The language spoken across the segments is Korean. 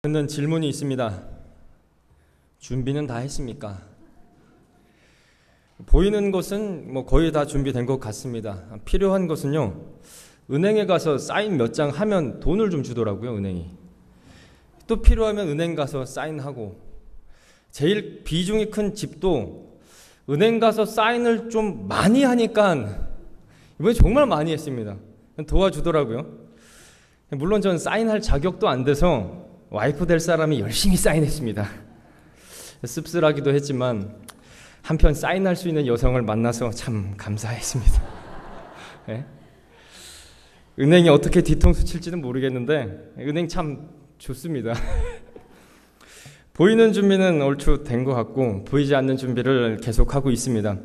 듣는 질문이 있습니다. 준비는 다 했습니까? 보이는 것은 거의 다 준비된 것 같습니다. 필요한 것은요, 은행에 가서 사인 몇 장 하면 돈을 좀 주더라고요, 은행이. 또 필요하면 은행 가서 사인하고, 제일 비중이 큰 집도 은행 가서 사인을 좀 많이 하니까 이번에 정말 많이 했습니다. 도와주더라고요. 물론 전 사인할 자격도 안 돼서 와이프 될 사람이 열심히 사인했습니다. 씁쓸하기도 했지만 한편 사인할 수 있는 여성을 만나서 참 감사했습니다. 네? 은행이 어떻게 뒤통수 칠지는 모르겠는데 은행 참 좋습니다. 보이는 준비는 얼추 된 것 같고 보이지 않는 준비를 계속하고 있습니다.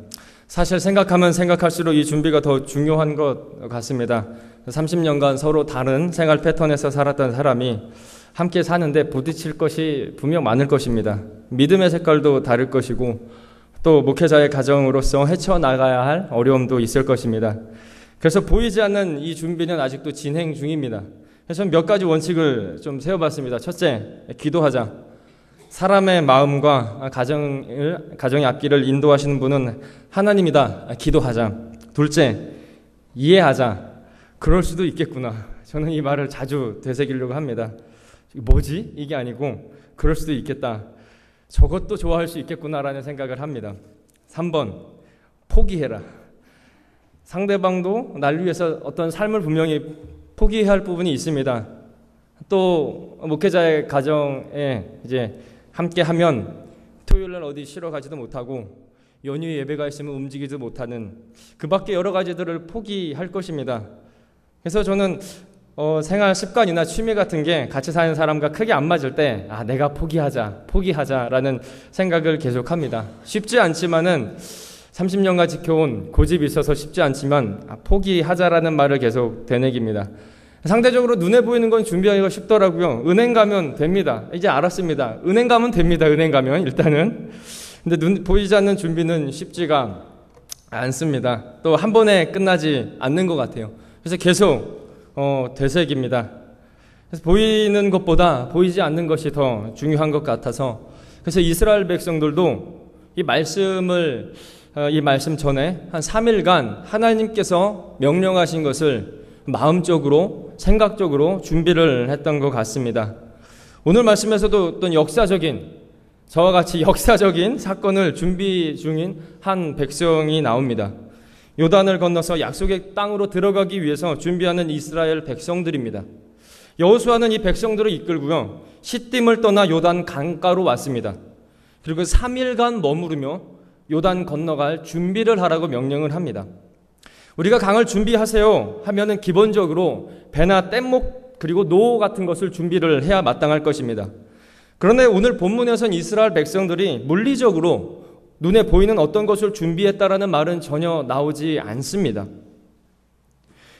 사실 생각하면 생각할수록 이 준비가 더 중요한 것 같습니다. 30년간 서로 다른 생활 패턴에서 살았던 사람이 함께 사는데 부딪힐 것이 분명 많을 것입니다. 믿음의 색깔도 다를 것이고 또 목회자의 가정으로서 헤쳐나가야 할 어려움도 있을 것입니다. 그래서 보이지 않는 이 준비는 아직도 진행 중입니다. 그래서 몇 가지 원칙을 좀 세워봤습니다. 첫째, 기도하자. 사람의 마음과 가정의 앞길을 인도하시는 분은 하나님이다. 기도하자. 둘째, 이해하자. 그럴 수도 있겠구나. 저는 이 말을 자주 되새기려고 합니다. 뭐지? 이게 아니고 그럴 수도 있겠다. 저것도 좋아할 수 있겠구나라는 생각을 합니다. 3번, 포기해라. 상대방도 날 위해서 어떤 삶을 분명히 포기해야 할 부분이 있습니다. 또 목회자의 가정에 이제 함께 하면 토요일날 어디 쉬러 가지도 못하고 연휴 예배가 있으면 움직이지도 못하는 그 밖에 여러 가지들을 포기할 것입니다. 그래서 저는 생활 습관이나 취미 같은 게 같이 사는 사람과 크게 안 맞을 때 내가 포기하자라는 생각을 계속합니다. 쉽지 않지만은 30년간 지켜온 고집이 있어서 쉽지 않지만 포기하자라는 말을 계속 되뇌깁니다. 상대적으로 눈에 보이는 건 준비하기가 쉽더라고요. 은행 가면 됩니다. 이제 알았습니다. 은행 가면 됩니다. 은행 가면 일단은. 근데 보이지 않는 준비는 쉽지가 않습니다. 또 한 번에 끝나지 않는 것 같아요. 그래서 계속 되새깁니다. 그래서 보이는 것보다 보이지 않는 것이 더 중요한 것 같아서 그래서 이스라엘 백성들도 이 말씀 전에 한 3일간 하나님께서 명령하신 것을 마음적으로 생각적으로 준비를 했던 것 같습니다. 오늘 말씀에서도 어떤 저와 같이 역사적인 사건을 준비 중인 한 백성이 나옵니다. 요단을 건너서 약속의 땅으로 들어가기 위해서 준비하는 이스라엘 백성들입니다. 여호수아는 이 백성들을 이끌고요, 시딤을 떠나 요단 강가로 왔습니다. 그리고 3일간 머무르며 요단 건너갈 준비를 하라고 명령을 합니다. 우리가 강을 준비하세요 하면은 기본적으로 배나 뗏목 그리고 노 같은 것을 준비를 해야 마땅할 것입니다. 그런데 오늘 본문에서는 이스라엘 백성들이 물리적으로 눈에 보이는 어떤 것을 준비했다라는 말은 전혀 나오지 않습니다.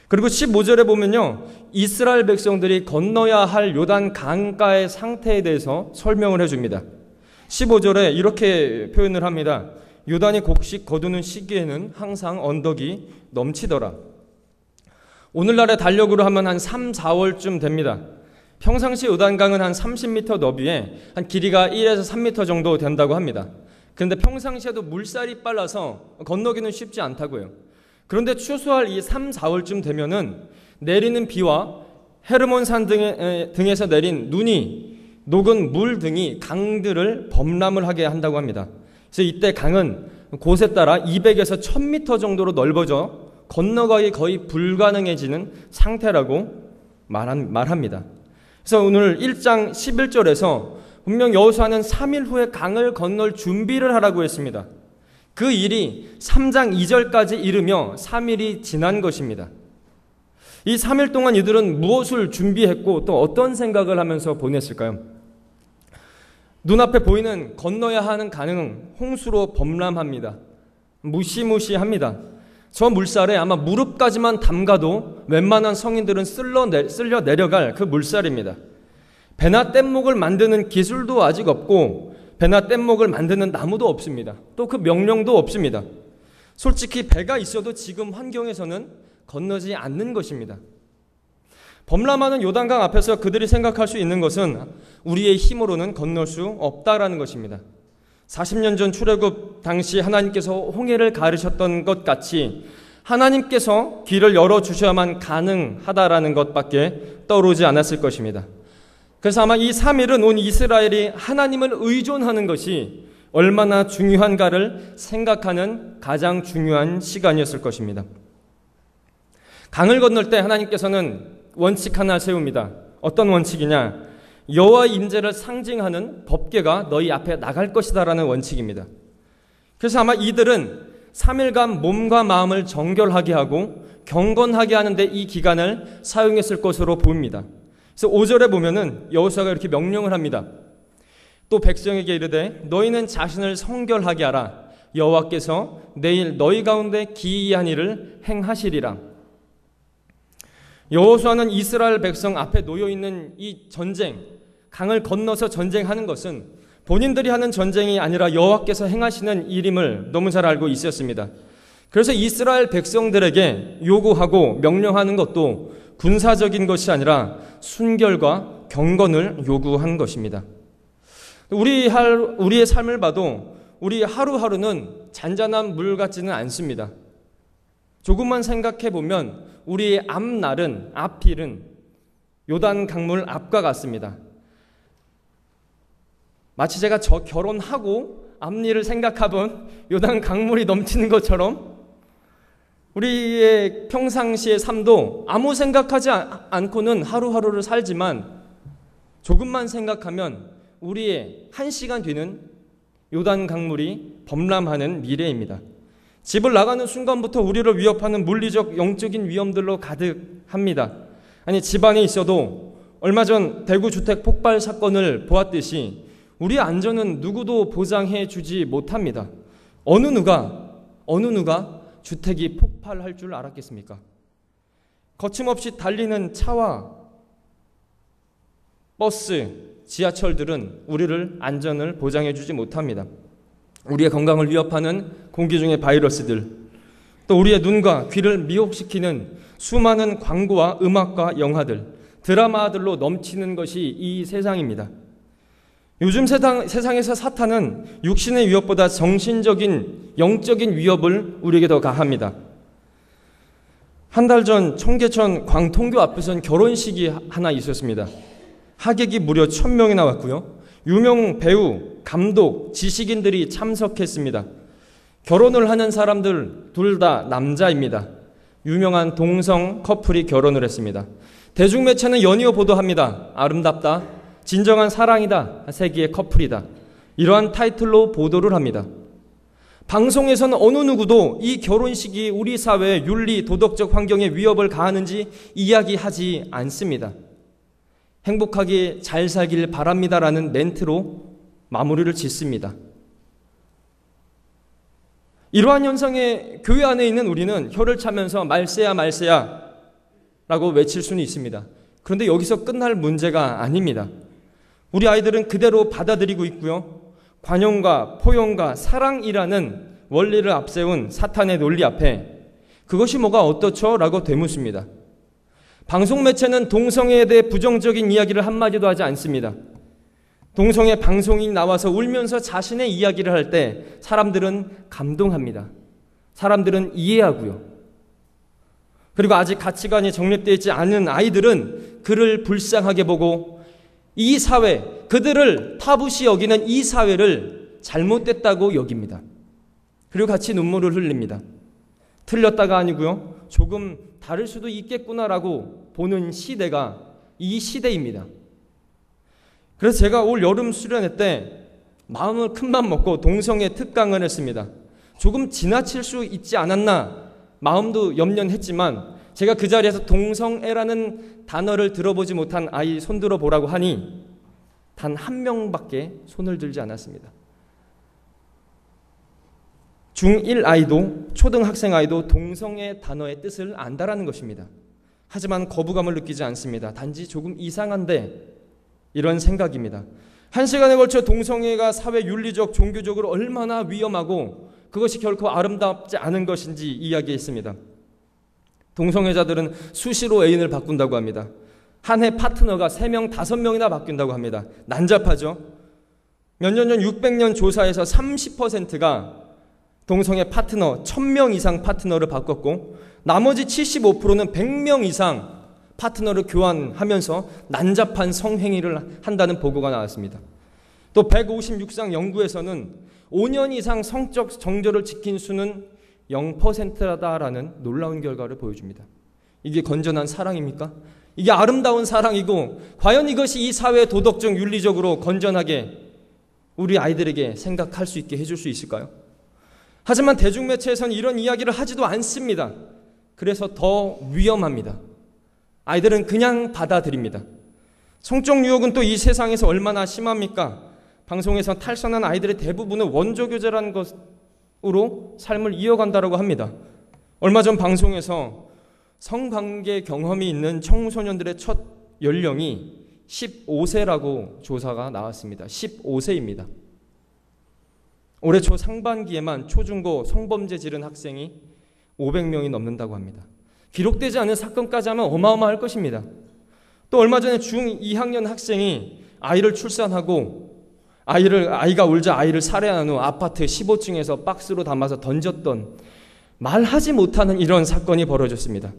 그리고 15절에 보면요, 이스라엘 백성들이 건너야 할 요단 강가의 상태에 대해서 설명을 해줍니다. 15절에 이렇게 표현을 합니다. 요단이 곡식 거두는 시기에는 항상 언덕이 넘치더라. 오늘날의 달력으로 하면 한 3, 4월쯤 됩니다. 평상시 요단강은 한 30m 너비에 한 길이가 1에서 3m 정도 된다고 합니다. 그런데 평상시에도 물살이 빨라서 건너기는 쉽지 않다고요. 그런데 추수할 이 3, 4월쯤 되면은 내리는 비와 헤르몬산 등에서 내린 눈이 녹은 물 등이 강들을 범람을 하게 한다고 합니다. 그래서 이때 강은 곳에 따라 200에서 1000m 정도로 넓어져 건너가기 거의 불가능해지는 상태라고 말합니다. 그래서 오늘 1장 11절에서 분명 여호수아는 3일 후에 강을 건널 준비를 하라고 했습니다. 그 일이 3장 2절까지 이르며 3일이 지난 것입니다. 이 3일 동안 이들은 무엇을 준비했고 또 어떤 생각을 하면서 보냈을까요? 눈앞에 보이는 건너야 하는 강은 홍수로 범람합니다. 무시무시합니다. 저 물살에 아마 무릎까지만 담가도 웬만한 성인들은 쓸려 내려갈 그 물살입니다. 배나 뗏목을 만드는 기술도 아직 없고 배나 뗏목을 만드는 나무도 없습니다. 또 그 명령도 없습니다. 솔직히 배가 있어도 지금 환경에서는 건너지 않는 것입니다. 범람하는 요단강 앞에서 그들이 생각할 수 있는 것은 우리의 힘으로는 건널 수 없다라는 것입니다. 40년 전 출애굽 당시 하나님께서 홍해를 가르셨던 것 같이 하나님께서 길을 열어주셔야만 가능하다라는 것밖에 떠오르지 않았을 것입니다. 그래서 아마 이 3일은 온 이스라엘이 하나님을 의존하는 것이 얼마나 중요한가를 생각하는 가장 중요한 시간이었을 것입니다. 강을 건널 때 하나님께서는 원칙 하나 세웁니다. 어떤 원칙이냐? 여호와의 임재를 상징하는 법궤가 너희 앞에 나갈 것이다라는 원칙입니다. 그래서 아마 이들은 3일간 몸과 마음을 정결하게 하고 경건하게 하는데 이 기간을 사용했을 것으로 보입니다. 그래서 5절에 보면은 여호수아가 이렇게 명령을 합니다. 또 백성에게 이르되 너희는 자신을 성결하게 하라. 여호와께서 내일 너희 가운데 기이한 일을 행하시리라. 여호수아는 이스라엘 백성 앞에 놓여있는 이 전쟁, 강을 건너서 전쟁하는 것은 본인들이 하는 전쟁이 아니라 여호와께서 행하시는 일임을 너무 잘 알고 있었습니다. 그래서 이스라엘 백성들에게 요구하고 명령하는 것도 군사적인 것이 아니라 순결과 경건을 요구한 것입니다. 우리의 삶을 봐도 우리 하루하루는 잔잔한 물 같지는 않습니다. 조금만 생각해 보면 우리의 앞일은 요단 강물 앞과 같습니다. 마치 제가 결혼하고 앞일을 생각하면 요단 강물이 넘치는 것처럼 우리의 평상시의 삶도 아무 생각하지 않고는 하루하루를 살지만 조금만 생각하면 우리의 1시간 뒤는 요단 강물이 범람하는 미래입니다. 집을 나가는 순간부터 우리를 위협하는 물리적, 영적인 위험들로 가득합니다. 아니, 집안에 있어도 얼마 전 대구 주택 폭발 사건을 보았듯이 우리의 안전은 누구도 보장해 주지 못합니다. 어느 누가 주택이 폭발할 줄 알았겠습니까? 거침없이 달리는 차와 버스, 지하철들은 우리를 안전을 보장해 주지 못합니다. 우리의 건강을 위협하는 공기 중의 바이러스들, 또 우리의 눈과 귀를 미혹시키는 수많은 광고와 음악과 영화들, 드라마들로 넘치는 것이 이 세상입니다. 요즘 세상에서 사탄은 육신의 위협보다 정신적인, 영적인 위협을 우리에게 더 가합니다. 한 달 전 청계천 광통교 앞에선 결혼식이 하나 있었습니다. 하객이 무려 1000명이 나왔고요. 유명 배우, 감독, 지식인들이 참석했습니다. 결혼을 하는 사람들 둘 다 남자입니다. 유명한 동성 커플이 결혼을 했습니다. 대중매체는 연이어 보도합니다. 아름답다, 진정한 사랑이다, 세기의 커플이다. 이러한 타이틀로 보도를 합니다. 방송에서는 어느 누구도 이 결혼식이 우리 사회의 윤리, 도덕적 환경에 위협을 가하는지 이야기하지 않습니다. 행복하게 잘 살길 바랍니다라는 멘트로 마무리를 짓습니다. 이러한 현상에 교회 안에 있는 우리는 혀를 차면서 말세야 말세야 라고 외칠 수는 있습니다. 그런데 여기서 끝날 문제가 아닙니다. 우리 아이들은 그대로 받아들이고 있고요. 관용과 포용과 사랑이라는 원리를 앞세운 사탄의 논리 앞에 그것이 뭐가 어떻죠? 라고 되묻습니다. 방송 매체는 동성애에 대해 부정적인 이야기를 한마디도 하지 않습니다. 동성애 방송이 나와서 울면서 자신의 이야기를 할 때 사람들은 감동합니다. 사람들은 이해하고요. 그리고 아직 가치관이 정립되어 있지 않은 아이들은 그를 불쌍하게 보고 이 사회, 그들을 타부시 여기는 이 사회를 잘못됐다고 여깁니다. 그리고 같이 눈물을 흘립니다. 틀렸다가 아니고요. 조금 다를 수도 있겠구나라고 보는 시대가 이 시대입니다. 그래서 제가 올 여름 수련회 때 마음을 큰맘 먹고 동성애 특강을 했습니다. 조금 지나칠 수 있지 않았나 마음도 염려했지만 제가 그 자리에서 동성애라는 단어를 들어보지 못한 아이 손들어 보라고 하니 단 한 명밖에 손을 들지 않았습니다. 중1 아이도 초등학생 아이도 동성애 단어의 뜻을 안다라는 것입니다. 하지만 거부감을 느끼지 않습니다. 단지 조금 이상한데 이런 생각입니다. 1시간에 걸쳐 동성애가 사회 윤리적, 종교적으로 얼마나 위험하고 그것이 결코 아름답지 않은 것인지 이야기했습니다. 동성애자들은 수시로 애인을 바꾼다고 합니다. 한 해 파트너가 3명, 5명이나 바뀐다고 합니다. 난잡하죠? 몇 년 전 600년 조사에서 30%가 동성애 파트너 1000명 이상 파트너를 바꿨고 나머지 75%는 100명 이상 파트너를 교환하면서 난잡한 성행위를 한다는 보고가 나왔습니다. 또 156상 연구에서는 5년 이상 성적 정절을 지킨 수는 0%다라는 놀라운 결과를 보여줍니다. 이게 건전한 사랑입니까? 이게 아름다운 사랑이고 과연 이것이 이 사회 도덕적 윤리적으로 건전하게 우리 아이들에게 생각할 수 있게 해줄 수 있을까요? 하지만 대중매체에서는 이런 이야기를 하지도 않습니다. 그래서 더 위험합니다. 아이들은 그냥 받아들입니다. 성적 유혹은 또 이 세상에서 얼마나 심합니까? 방송에서 탈선한 아이들의 대부분은 원조교제라는 것으로 삶을 이어간다고 합니다. 얼마 전 방송에서 성관계 경험이 있는 청소년들의 첫 연령이 15세라고 조사가 나왔습니다. 15세입니다. 올해 초 상반기에만 초중고 성범죄 지른 학생이 500명이 넘는다고 합니다. 기록되지 않은 사건까지 하면 어마어마할 것입니다. 또 얼마 전에 중2학년 학생이 아이를 출산하고 아이가 울자 아이를 살해한 후 아파트 15층에서 박스로 담아서 던졌던 말하지 못하는 이런 사건이 벌어졌습니다.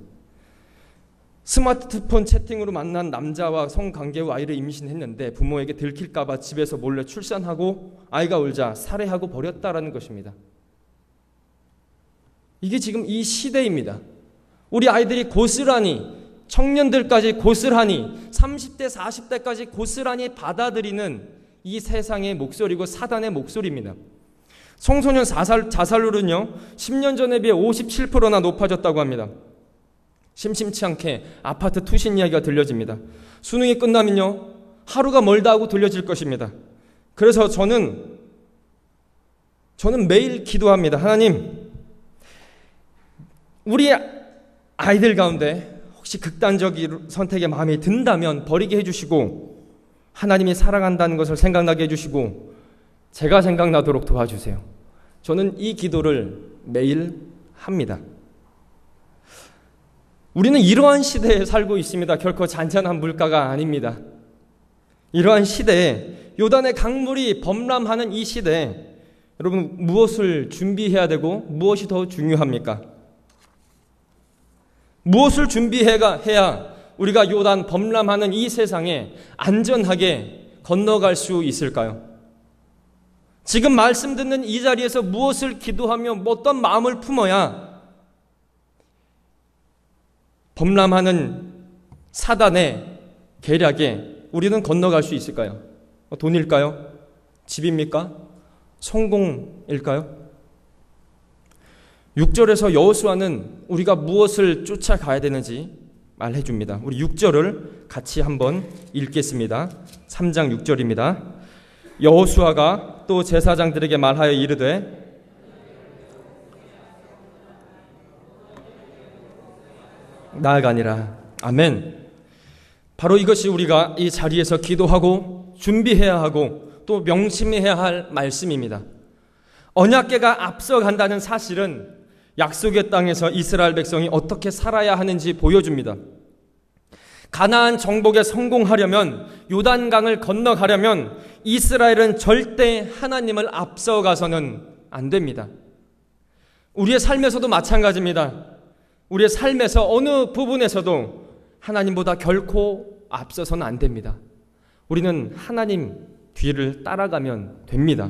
스마트폰 채팅으로 만난 남자와 성관계 후 아이를 임신했는데 부모에게 들킬까 봐 집에서 몰래 출산하고 아이가 울자 살해하고 버렸다라는 것입니다. 이게 지금 이 시대입니다. 우리 아이들이 고스란히 청년들까지 고스란히 30대 40대까지 고스란히 받아들이는 이 세상의 목소리고 사단의 목소리입니다. 청소년 자살률은요 10년 전에 비해 57%나 높아졌다고 합니다. 심심치 않게 아파트 투신 이야기가 들려집니다. 수능이 끝나면요 하루가 멀다 하고 들려질 것입니다. 그래서 저는 매일 기도합니다. 하나님, 우리 아이들 가운데 혹시 극단적인 선택에 마음이 든다면 버리게 해주시고 하나님이 사랑한다는 것을 생각나게 해주시고 제가 생각나도록 도와주세요. 저는 이 기도를 매일 합니다. 우리는 이러한 시대에 살고 있습니다. 결코 잔잔한 물가가 아닙니다. 이러한 시대에 요단의 강물이 범람하는 이 시대에 여러분 무엇을 준비해야 되고 무엇이 더 중요합니까? 무엇을 준비해야 우리가 요단 범람하는 이 세상에 안전하게 건너갈 수 있을까요? 지금 말씀 듣는 이 자리에서 무엇을 기도하며 어떤 마음을 품어야 범람하는 사단의 계략에 우리는 건너갈 수 있을까요? 돈일까요? 집입니까? 성공일까요? 6절에서 여호수아는 우리가 무엇을 쫓아가야 되는지 말해줍니다. 우리 6절을 같이 한번 읽겠습니다. 3장 6절입니다. 여호수아가 또 제사장들에게 말하여 이르되 나아가니라. 아멘. 바로 이것이 우리가 이 자리에서 기도하고 준비해야 하고 또 명심해야 할 말씀입니다. 언약궤가 앞서간다는 사실은 약속의 땅에서 이스라엘 백성이 어떻게 살아야 하는지 보여줍니다. 가나안 정복에 성공하려면 요단강을 건너가려면 이스라엘은 절대 하나님을 앞서가서는 안 됩니다. 우리의 삶에서도 마찬가지입니다. 우리의 삶에서 어느 부분에서도 하나님보다 결코 앞서서는 안 됩니다. 우리는 하나님 뒤를 따라가면 됩니다.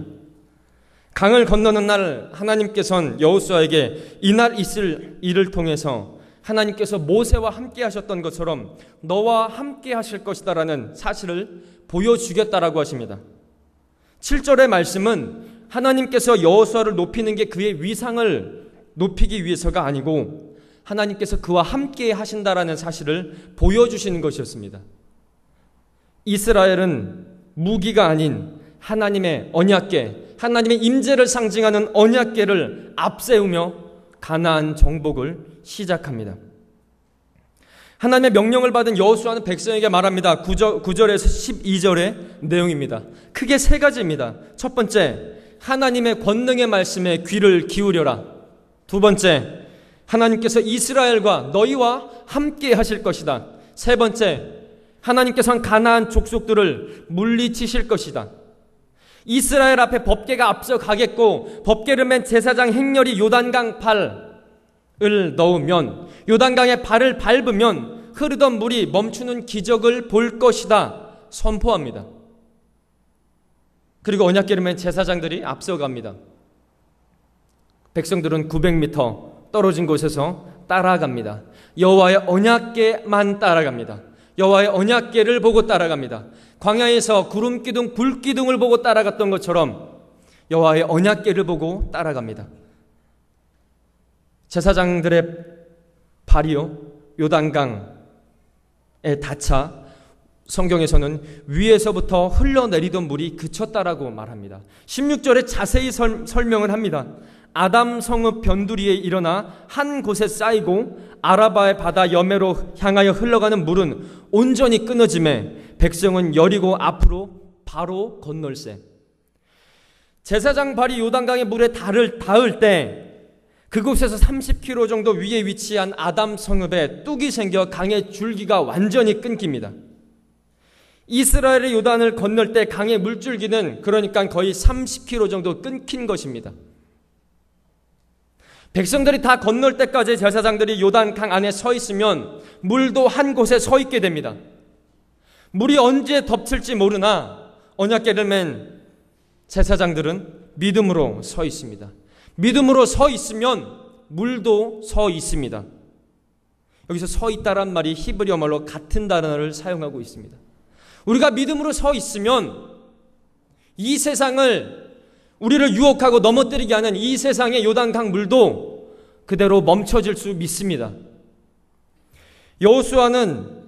강을 건너는 날 하나님께서는 여호수아에게 이날 있을 일을 통해서 하나님께서 모세와 함께 하셨던 것처럼 너와 함께 하실 것이다라는 사실을 보여주겠다라고 하십니다. 7절의 말씀은 하나님께서 여호수아를 높이는 게 그의 위상을 높이기 위해서가 아니고 하나님께서 그와 함께 하신다라는 사실을 보여주시는 것이었습니다. 이스라엘은 무기가 아닌 하나님의 언약궤, 하나님의 임재를 상징하는 언약궤를 앞세우며 가나안 정복을 시작합니다. 하나님의 명령을 받은 여호수아는 백성에게 말합니다. 9절에서 12절의 내용입니다. 크게 세 가지입니다. 첫 번째, 하나님의 권능의 말씀에 귀를 기울여라. 두 번째, 하나님께서 이스라엘과 너희와 함께 하실 것이다. 세 번째, 하나님께서는 가나안 족속들을 물리치실 것이다. 이스라엘 앞에 법궤가 앞서가겠고 법궤를 맨 제사장 행렬이 요단강 발을 넣으면, 요단강에 발을 밟으면 흐르던 물이 멈추는 기적을 볼 것이다 선포합니다. 그리고 언약궤를 맨 제사장들이 앞서갑니다. 백성들은 900m 떨어진 곳에서 따라갑니다. 여호와의 언약궤만 따라갑니다. 여호와의 언약궤를 보고 따라갑니다. 광야에서 구름 기둥, 불 기둥을 보고 따라갔던 것처럼 여호와의 언약궤를 보고 따라갑니다. 제사장들의 발이요 요단강에 닿자 성경에서는 위에서부터 흘러내리던 물이 그쳤다라고 말합니다. 16절에 자세히 설명을 합니다. 아담 성읍 변두리에 일어나 한 곳에 쌓이고 아라바의 바다 여매로 향하여 흘러가는 물은 온전히 끊어지매 백성은 여리고 앞으로 바로 건널세. 제사장 발이 요단강의 물에 닿을 때 그곳에서 30km 정도 위에 위치한 아담 성읍에 뚝이 생겨 강의 줄기가 완전히 끊깁니다. 이스라엘의 요단을 건널 때 강의 물줄기는 그러니까 거의 30km 정도 끊긴 것입니다. 백성들이 다 건널 때까지 제사장들이 요단강 안에 서 있으면 물도 한 곳에 서 있게 됩니다. 물이 언제 덮칠지 모르나 언약궤를 맨 제사장들은 믿음으로 서 있습니다. 믿음으로 서 있으면 물도 서 있습니다. 여기서 서 있다란 말이 히브리어 말로 같은 단어를 사용하고 있습니다. 우리가 믿음으로 서 있으면 이 세상을 우리를 유혹하고 넘어뜨리게 하는 이 세상의 요단강 물도 그대로 멈춰질 수 믿습니다. 여호수아는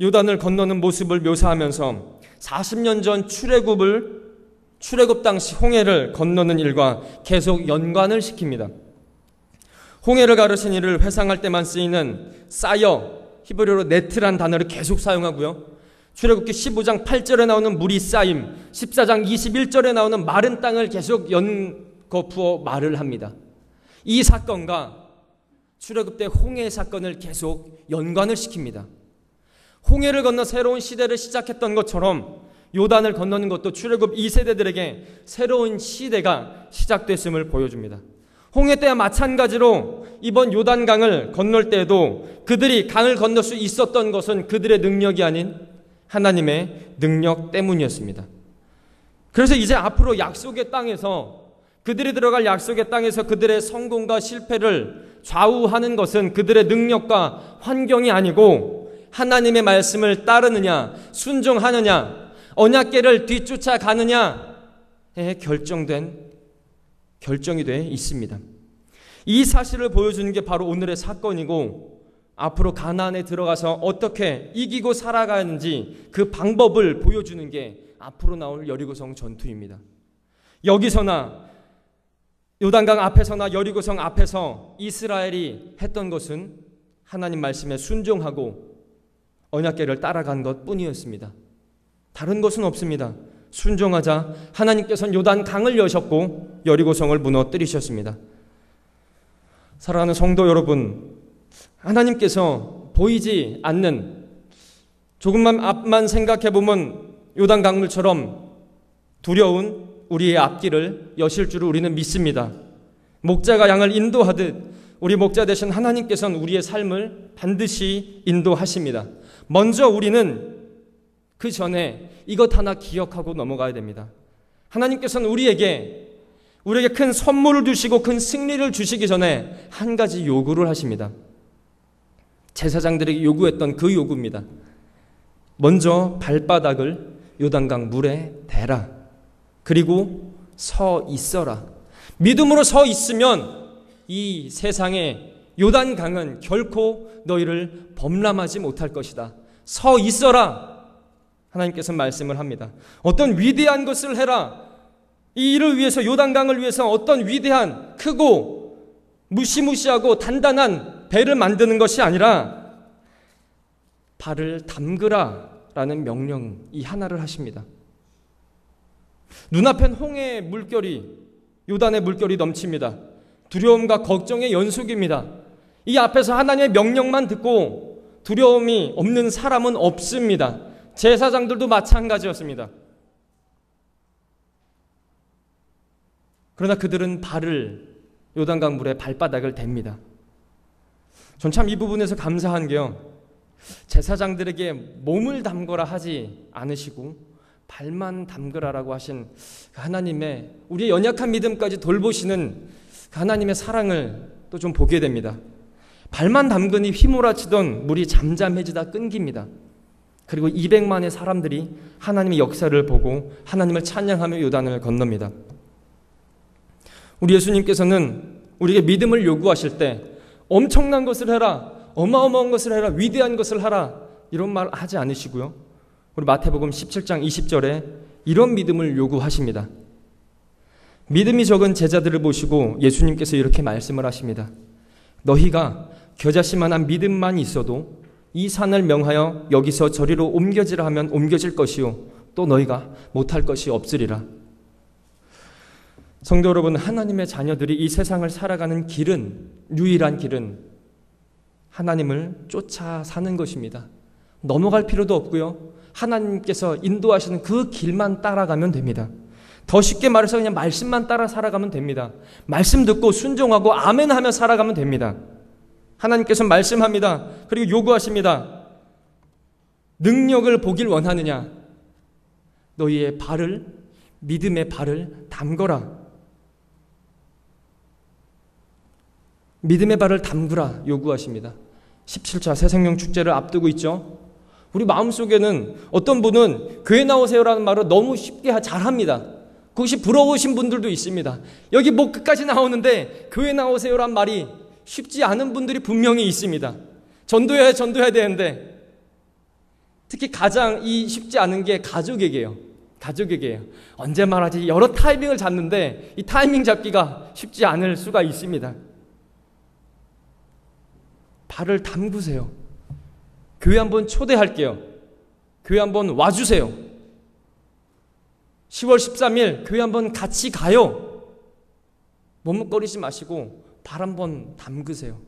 요단을 건너는 모습을 묘사하면서 40년 전 출애굽 당시 홍해를 건너는 일과 계속 연관을 시킵니다. 홍해를 가르친 이를 회상할 때만 쓰이는 쌓여, 히브리어로 네트란 단어를 계속 사용하고요. 출애굽기 15장 8절에 나오는 물이 쌓임, 14장 21절에 나오는 마른 땅을 계속 부어 말을 합니다. 이 사건과 출애굽 때 홍해 사건을 계속 연관을 시킵니다. 홍해를 건너 새로운 시대를 시작했던 것처럼 요단을 건너는 것도 출애굽 2세대들에게 새로운 시대가 시작됐음을 보여줍니다. 홍해 때와 마찬가지로 이번 요단강을 건널 때에도 그들이 강을 건널 수 있었던 것은 그들의 능력이 아닌 하나님의 능력 때문이었습니다. 그래서 이제 앞으로 약속의 땅에서, 그들이 들어갈 약속의 땅에서 그들의 성공과 실패를 좌우하는 것은 그들의 능력과 환경이 아니고 하나님의 말씀을 따르느냐, 순종하느냐, 언약궤를 뒤쫓아가느냐에 결정이 돼 있습니다. 이 사실을 보여주는 게 바로 오늘의 사건이고, 앞으로 가나안에 들어가서 어떻게 이기고 살아가는지 그 방법을 보여주는 게 앞으로 나올 여리고성 전투입니다. 여기서나 요단강 앞에서나 여리고성 앞에서 이스라엘이 했던 것은 하나님 말씀에 순종하고 언약궤를 따라간 것뿐이었습니다. 다른 것은 없습니다. 순종하자 하나님께서는 요단강을 여셨고 여리고성을 무너뜨리셨습니다. 사랑하는 성도 여러분, 하나님께서 보이지 않는, 조금만 앞만 생각해보면 요단 강물처럼 두려운 우리의 앞길을 여실 줄을 우리는 믿습니다. 목자가 양을 인도하듯 우리 목자 되신 하나님께서는 우리의 삶을 반드시 인도하십니다. 먼저 우리는 그 전에 이것 하나 기억하고 넘어가야 됩니다. 하나님께서는 우리에게 큰 선물을 주시고 큰 승리를 주시기 전에 한 가지 요구를 하십니다. 제사장들에게 요구했던 그 요구입니다. 먼저 발바닥을 요단강 물에 대라. 그리고 서 있어라. 믿음으로 서 있으면 이 세상의 요단강은 결코 너희를 범람하지 못할 것이다. 서 있어라. 하나님께서 말씀을 합니다. 어떤 위대한 것을 해라. 이 일을 위해서, 요단강을 위해서 어떤 위대한, 크고 무시무시하고 단단한 배를 만드는 것이 아니라 발을 담그라 라는 명령, 이 하나를 하십니다. 눈앞엔 홍해의 물결이, 요단의 물결이 넘칩니다. 두려움과 걱정의 연속입니다. 이 앞에서 하나님의 명령만 듣고 두려움이 없는 사람은 없습니다. 제사장들도 마찬가지였습니다. 그러나 그들은 발을 요단강 물에 발바닥을 댑니다. 전 참 이 부분에서 감사한 게요, 제사장들에게 몸을 담거라 하지 않으시고 발만 담그라라고 하신 하나님의, 우리의 연약한 믿음까지 돌보시는 하나님의 사랑을 또 좀 보게 됩니다. 발만 담그니 휘몰아치던 물이 잠잠해지다 끊깁니다. 그리고 200만의 사람들이 하나님의 역사를 보고 하나님을 찬양하며 요단을 건넙니다. 우리 예수님께서는 우리에게 믿음을 요구하실 때 엄청난 것을 해라, 어마어마한 것을 해라, 위대한 것을 하라, 이런 말 하지 않으시고요, 우리 마태복음 17장 20절에 이런 믿음을 요구하십니다. 믿음이 적은 제자들을 보시고 예수님께서 이렇게 말씀을 하십니다. 너희가 겨자씨만한 믿음만 있어도 이 산을 명하여 여기서 저리로 옮겨지라 하면 옮겨질 것이요 또 너희가 못할 것이 없으리라. 성도 여러분, 하나님의 자녀들이 이 세상을 살아가는 길은, 유일한 길은 하나님을 쫓아 사는 것입니다. 넘어갈 필요도 없고요, 하나님께서 인도하시는 그 길만 따라가면 됩니다. 더 쉽게 말해서 그냥 말씀만 따라 살아가면 됩니다. 말씀 듣고 순종하고 아멘 하며 살아가면 됩니다. 하나님께서 말씀합니다. 그리고 요구하십니다. 능력을 보길 원하느냐? 너희의 발을, 믿음의 발을 담거라. 믿음의 발을 담그라 요구하십니다. 17차 새생명 축제를 앞두고 있죠. 우리 마음속에는 어떤 분은 교회 나오세요라는 말을 너무 쉽게 잘합니다. 그것이 부러우신 분들도 있습니다. 여기 목 끝까지 나오는데 교회 나오세요란 말이 쉽지 않은 분들이 분명히 있습니다. 전도해야 되는데, 특히 가장 이 쉽지 않은 게 가족에게요. 언제 말하지? 여러 타이밍을 잡는데 이 타이밍 잡기가 쉽지 않을 수가 있습니다. 발을 담그세요. 교회 한번 초대할게요. 교회 한번 와주세요. 10월 13일 교회 한번 같이 가요. 머뭇거리지 마시고 발 한번 담그세요.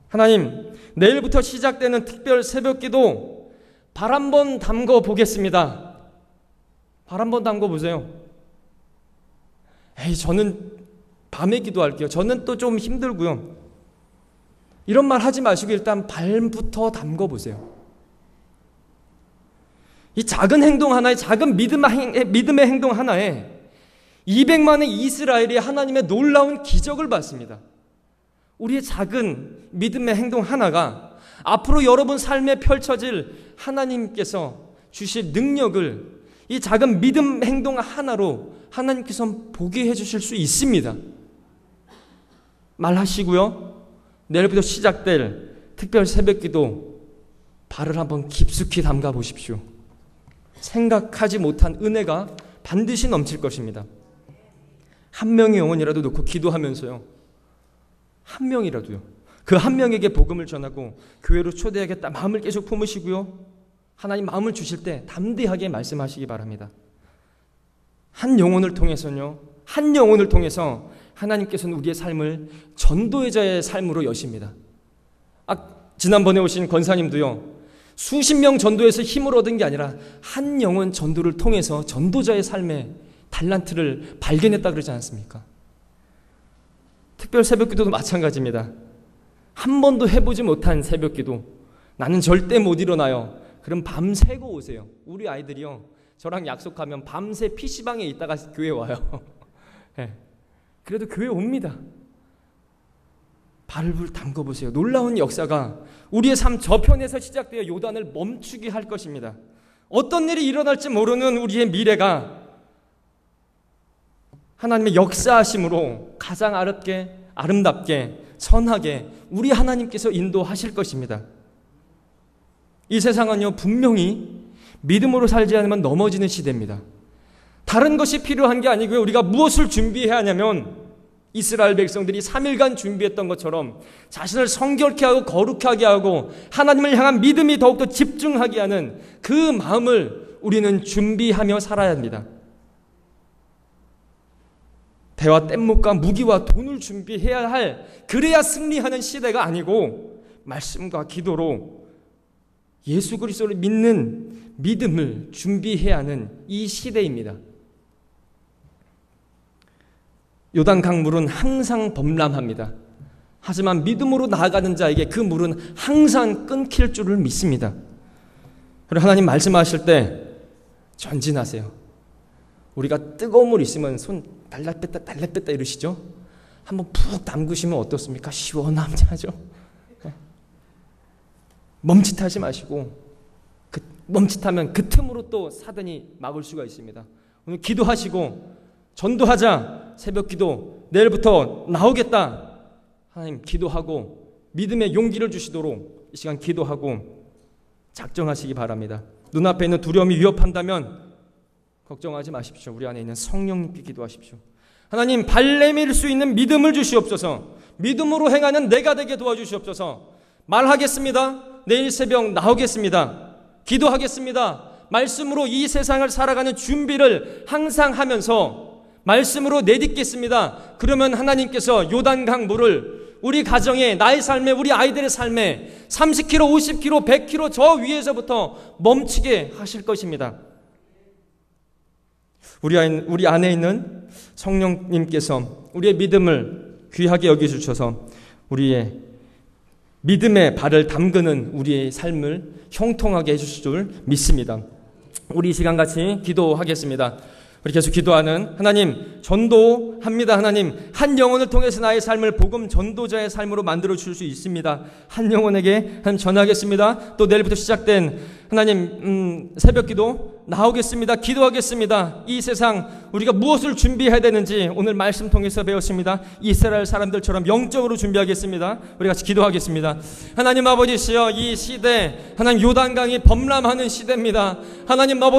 하나님, 내일부터 시작되는 특별 새벽기도 발 한번 담궈 보겠습니다. 발 한번 담궈 보세요. 저는 밤에 기도할게요. 저는 또 좀 힘들고요. 이런 말 하지 마시고 일단 발부터 담궈 보세요. 이 작은 행동 하나에, 작은 믿음의 행동 하나에 200만의 이스라엘이 하나님의 놀라운 기적을 봤습니다. 우리의 작은 믿음의 행동 하나가 앞으로 여러분 삶에 펼쳐질 하나님께서 주실 능력을 이 작은 믿음 행동 하나로 하나님께서 보게 해주실 수 있습니다. 말하시고요, 내일부터 시작될 특별 새벽기도 발을 한번 깊숙이 담가 보십시오. 생각하지 못한 은혜가 반드시 넘칠 것입니다. 한 명의 영혼이라도 놓고 기도하면서요, 한 명이라도요, 그 한 명에게 복음을 전하고 교회로 초대하겠다 마음을 계속 품으시고요, 하나님 마음을 주실 때 담대하게 말씀하시기 바랍니다. 한 영혼을 통해서요, 한 영혼을 통해서 하나님께서는 우리의 삶을 전도자의 삶으로 여십니다. 지난번에 오신 권사님도요, 수십 명 전도해서 힘을 얻은 게 아니라 한 영혼 전도를 통해서 전도자의 삶의 달란트를 발견했다 그러지 않습니까? 특별 새벽기도도 마찬가지입니다. 한 번도 해보지 못한 새벽기도, 나는 절대 못 일어나요. 그럼 밤새고 오세요. 우리 아이들이요, 저랑 약속하면 밤새 PC방에 있다가 교회 와요. 네. 그래도 교회 옵니다. 발을 담궈보세요. 놀라운 역사가 우리의 삶 저편에서 시작되어 요단을 멈추게 할 것입니다. 어떤 일이 일어날지 모르는 우리의 미래가 하나님의 역사하심으로 가장 아름답게 선하게 우리 하나님께서 인도하실 것입니다. 이 세상은요, 분명히 믿음으로 살지 않으면 넘어지는 시대입니다. 다른 것이 필요한 게 아니고요, 우리가 무엇을 준비해야 하냐면 이스라엘 백성들이 3일간 준비했던 것처럼 자신을 성결케 하고 거룩하게 하고 하나님을 향한 믿음이 더욱더 집중하게 하는 그 마음을 우리는 준비하며 살아야 합니다. 배와 뗏목과 무기와 돈을 준비해야 할, 그래야 승리하는 시대가 아니고 말씀과 기도로 예수 그리스도를 믿는 믿음을 준비해야 하는 이 시대입니다. 요단 강물은 항상 범람합니다. 하지만 믿음으로 나아가는 자에게 그 물은 항상 끊길 줄을 믿습니다. 그리고 하나님 말씀하실 때 전진하세요. 우리가 뜨거운 물 있으면 손 달라 뺐다 이러시죠? 한번 푹 담그시면 어떻습니까? 시원하죠? 멈칫하지 마시고, 멈칫하면 그 틈으로 또 사단이 막을 수가 있습니다. 오늘 기도하시고 전도하자, 새벽 기도 내일부터 나오겠다. 하나님 기도하고 믿음의 용기를 주시도록 이 시간 기도하고 작정하시기 바랍니다. 눈앞에 있는 두려움이 위협한다면 걱정하지 마십시오. 우리 안에 있는 성령님께 기도하십시오. 하나님, 발 내밀 수 있는 믿음을 주시옵소서. 믿음으로 행하는 내가 되게 도와주시옵소서. 말하겠습니다. 내일 새벽 나오겠습니다. 기도하겠습니다. 말씀으로 이 세상을 살아가는 준비를 항상 하면서 말씀으로 내딛겠습니다. 그러면 하나님께서 요단강 물을 우리 가정에, 나의 삶에, 우리 아이들의 삶에 30km, 50km, 100km 저 위에서부터 멈추게 하실 것입니다. 우리 안에 있는 성령님께서 우리의 믿음을 귀하게 여기주셔서 우리의 믿음의 발을 담그는 우리의 삶을 형통하게 해주실 줄 믿습니다. 우리 이 시간 같이 기도하겠습니다. 우리 계속 기도하는 하나님, 전도합니다. 하나님, 한 영혼을 통해서 나의 삶을 복음 전도자의 삶으로 만들어 주실 수 있습니다. 한 영혼에게 하나님 전하겠습니다. 또 내일부터 시작된 하나님 새벽 기도 나오겠습니다. 기도하겠습니다. 이 세상 우리가 무엇을 준비해야 되는지 오늘 말씀 통해서 배웠습니다. 이스라엘 사람들처럼 영적으로 준비하겠습니다. 우리 같이 기도하겠습니다. 하나님 아버지시여, 이 시대 하나님 요단강이 범람하는 시대입니다. 하나님 아버지,